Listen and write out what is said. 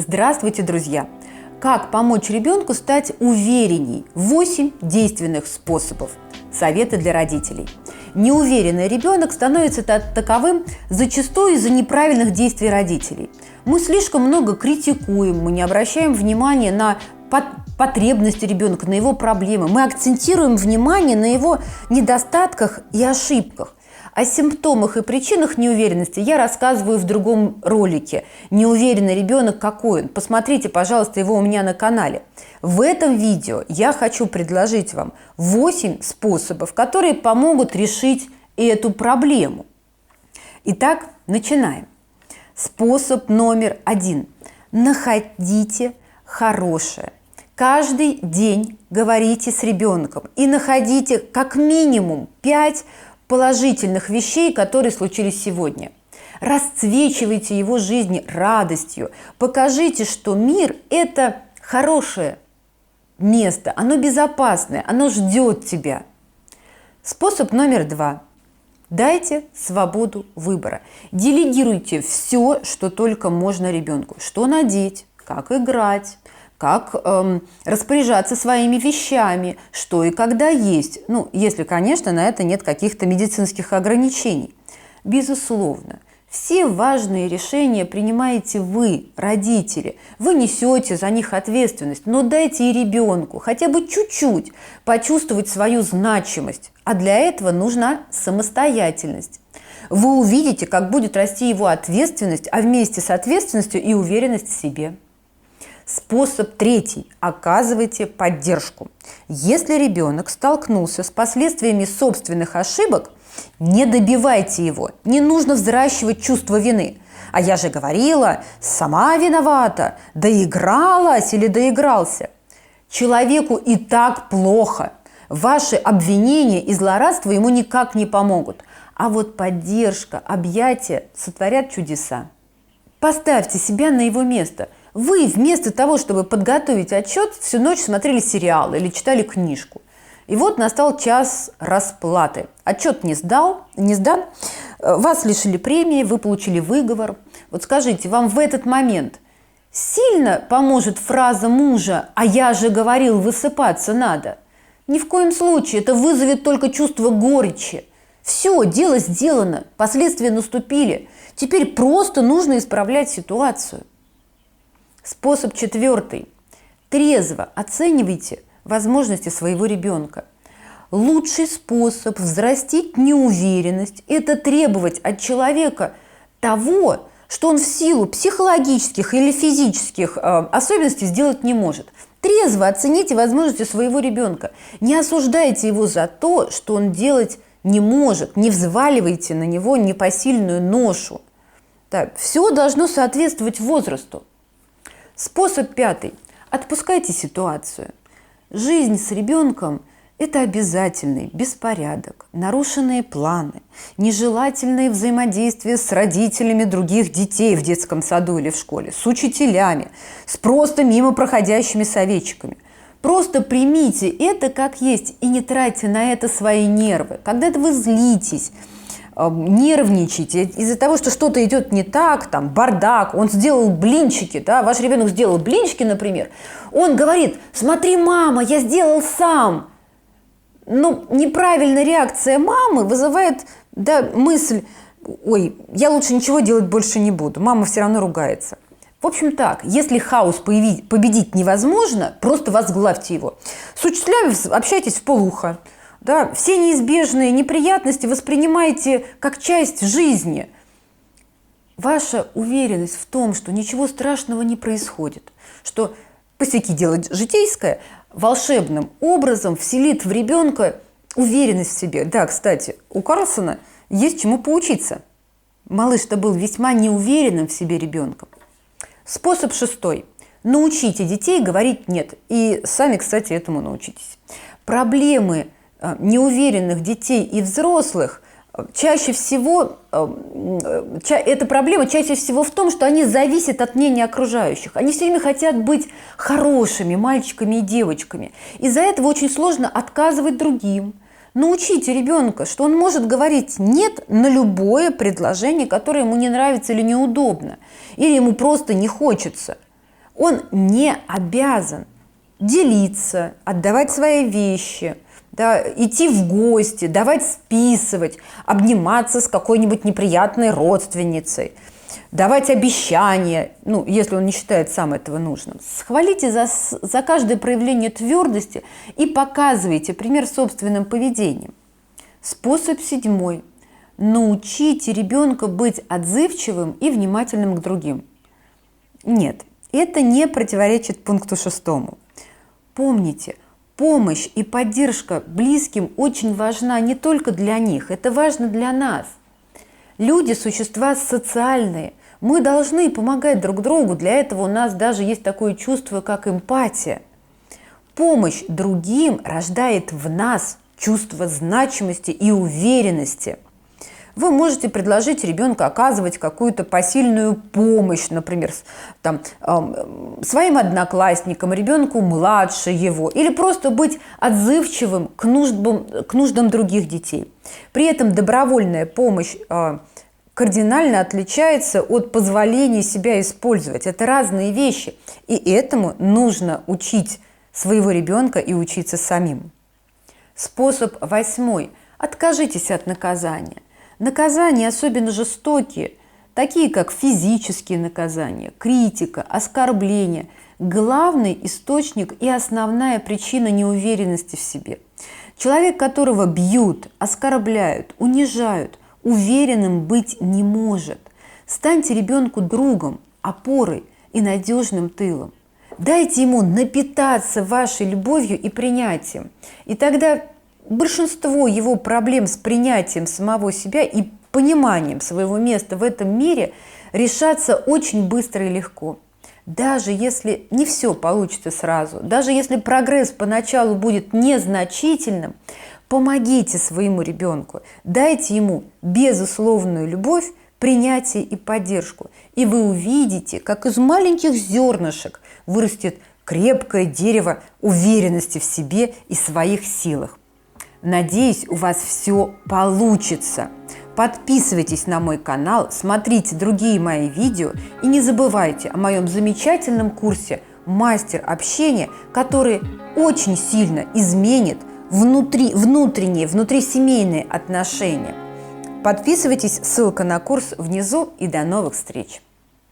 Здравствуйте, друзья! Как помочь ребенку стать уверенней? 8 действенных способов. Советы для родителей. Неуверенный ребенок становится таковым зачастую из-за неправильных действий родителей. Мы слишком много критикуем, мы не обращаем внимания на потребности ребенка, на его проблемы. Мы акцентируем внимание на его недостатках и ошибках. О симптомах и причинах неуверенности я рассказываю в другом ролике. Неуверенный ребенок какой он? Посмотрите, пожалуйста, его у меня на канале. В этом видео я хочу предложить вам 8 способов, которые помогут решить эту проблему. Итак, начинаем. Способ номер 1. Находите хорошее. Каждый день говорите с ребенком и находите как минимум 5 положительных вещей, которые случились сегодня. Расцвечивайте его жизнь радостью. Покажите, что мир – это хорошее место, оно безопасное, оно ждет тебя. Способ номер 2. Дайте свободу выбора. Делегируйте все, что только можно ребенку. Что надеть, как играть, как распоряжаться своими вещами, что и когда есть. Ну, если, конечно, на это нет каких-то медицинских ограничений. Безусловно, все важные решения принимаете вы, родители. Вы несете за них ответственность, но дайте и ребенку хотя бы чуть-чуть почувствовать свою значимость. А для этого нужна самостоятельность. Вы увидите, как будет расти его ответственность, а вместе с ответственностью и уверенность в себе. Способ 3. Оказывайте поддержку. Если ребенок столкнулся с последствиями собственных ошибок, не добивайте его. Не нужно взращивать чувство вины. А я же говорила, сама виновата, доигралась или доигрался. Человеку и так плохо. Ваши обвинения и злорадство ему никак не помогут. А вот поддержка, объятия сотворят чудеса. Поставьте себя на его место. Вы вместо того, чтобы подготовить отчет, всю ночь смотрели сериал или читали книжку. И вот настал час расплаты. Отчет не сдан, вас лишили премии, вы получили выговор. Вот скажите, вам в этот момент сильно поможет фраза мужа «а я же говорил, высыпаться надо»? Ни в коем случае, это вызовет только чувство горечи. Все, дело сделано, последствия наступили. Теперь просто нужно исправлять ситуацию. Способ 4. Трезво оценивайте возможности своего ребенка. Лучший способ взрастить неуверенность – это требовать от человека того, что он в силу психологических или физических особенностей сделать не может. Трезво оцените возможности своего ребенка. Не осуждайте его за то, что он делать не может. Не взваливайте на него непосильную ношу. Так, все должно соответствовать возрасту. Способ 5. Отпускайте ситуацию. Жизнь с ребенком – это обязательный беспорядок, нарушенные планы, нежелательные взаимодействия с родителями других детей в детском саду или в школе, с учителями, с просто мимо проходящими советчиками. Просто примите это как есть и не тратьте на это свои нервы. Когда-то вы злитесь, нервничаете из-за того, что что-то идет не так, там бардак, он сделал блинчики, да, ваш ребенок сделал блинчики, например, он говорит: смотри, мама, я сделал сам. Но неправильная реакция мамы вызывает, да, мысль: ой, я лучше ничего делать больше не буду, мама все равно ругается. В общем так, если хаос победить невозможно, просто возглавьте его. С учителями общайтесь вполуха. Да, все неизбежные неприятности воспринимайте как часть жизни. Ваша уверенность в том, что ничего страшного не происходит, что пустяки делать житейское, волшебным образом вселит в ребенка уверенность в себе. Да, кстати, у Карлсона есть чему поучиться. Малыш-то был весьма неуверенным в себе ребенком. Способ 6. Научите детей говорить «нет». И сами, кстати, этому научитесь. Проблемы неуверенных детей и взрослых чаще всего, эта проблема чаще всего в том, что они зависят от мнения окружающих. Они все время хотят быть хорошими мальчиками и девочками. Из-за этого очень сложно отказывать другим. Научите ребенка, что он может говорить «нет» на любое предложение, которое ему не нравится или неудобно, или ему просто не хочется. Он не обязан делиться, отдавать свои вещи, да, идти в гости, давать списывать, обниматься с какой-нибудь неприятной родственницей, давать обещания, ну, если он не считает сам этого нужным. Схвалите за каждое проявление твердости и показывайте пример собственным поведением. Способ 7. Научите ребенка быть отзывчивым и внимательным к другим. Нет, это не противоречит пункту 6. Помните, помощь и поддержка близким очень важна не только для них, это важно для нас. Люди – существа социальные. Мы должны помогать друг другу, для этого у нас даже есть такое чувство, как эмпатия. Помощь другим рождает в нас чувство значимости и уверенности. Вы можете предложить ребенку оказывать какую-то посильную помощь, например, своим одноклассникам, ребенку младше его, или просто быть отзывчивым к нуждам других детей. При этом добровольная помощь кардинально отличается от позволения себя использовать. Это разные вещи, и этому нужно учить своего ребенка и учиться самим. Способ 8. Откажитесь от наказания. Наказания, особенно жестокие, такие как физические наказания, критика, оскорбления, главный источник и основная причина неуверенности в себе. Человек, которого бьют, оскорбляют, унижают, уверенным быть не может. Станьте ребенку другом, опорой и надежным тылом. Дайте ему напитаться вашей любовью и принятием. И тогда большинство его проблем с принятием самого себя и пониманием своего места в этом мире решатся очень быстро и легко. Даже если не все получится сразу, даже если прогресс поначалу будет незначительным, помогите своему ребенку, дайте ему безусловную любовь, принятие и поддержку. И вы увидите, как из маленьких зернышек вырастет крепкое дерево уверенности в себе и своих силах. Надеюсь, у вас все получится. Подписывайтесь на мой канал, смотрите другие мои видео и не забывайте о моем замечательном курсе «Мастер общения», который очень сильно изменит внутрисемейные отношения. Подписывайтесь, ссылка на курс внизу, и до новых встреч!